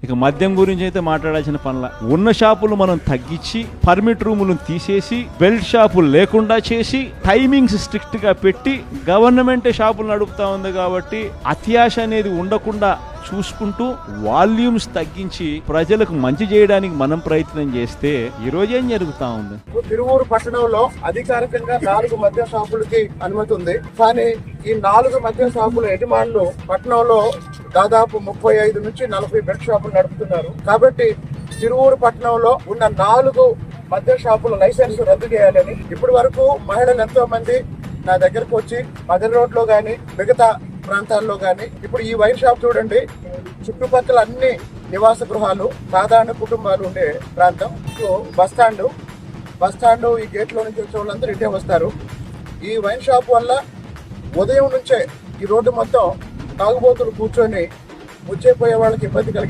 ఇక మద్యం గురించి అయితే మాట్లాడాల్సిన పనుల. ఉన్న షాపులు మనం తగ్గించి, పర్మిట్ రూములను తీసేసి, బెల్ట్ షాపులు లేకుండా చేసి, టైమింగ్స్ స్ట్రిక్ట్ గా పెట్టి గవర్నమెంట్ షాపులు నడుపుతా ఉంది. కాబట్టి అత్యాశ అనేది ఉండకుండా చూసుకుంటూ వాల్యూమ్స్ తగ్గించి ప్రజలకు మంచి చేయడానికి మనం ప్రయత్నం చేస్తే ఈ రోజు ఏం జరుగుతా ఉంది? తిరువూరు పట్టణంలో అధికారికంగా 4 మద్యం షాపులకి అనుమతి ఉంది. కానీ ఈ 4 మద్యం షాపుల యజమానులు పట్టణంలో దాదాపు 35 నుంచి 40 బెల్ట్ షాపులు నడుపుతున్నారు. కాబట్టి తిరువూరు పట్టణంలో ఉన్న 4 మద్యం షాపుల లైసెన్స్ రద్దు చేయాలని ఇప్పటి వరకు మహిళలు ఎంతో మంది నా దగ్గరకు వచ్చి మదర్ రోడ్ లో గానీ మిగతా ప్రాంతాల్లో గానీ, ఇప్పుడు ఈ వైన్ షాప్ చూడండి, చుట్టుపక్కల అన్ని నివాస గృహాలు, సాధారణ కుటుంబాలు ఉండే ప్రాంతం. సో బస్ స్టాండ్ ఈ గేట్ లో నుంచి వచ్చే వాళ్ళందరూ ఇటే వస్తారు. ఈ వైన్ షాప్ వల్ల ఉదయం నుంచే ఈ రోడ్డు మొత్తం తాగుబోతులు కూర్చొని ముచ్చైపోయే వాళ్ళకి ఇబ్బంది కలిగిస్తారు.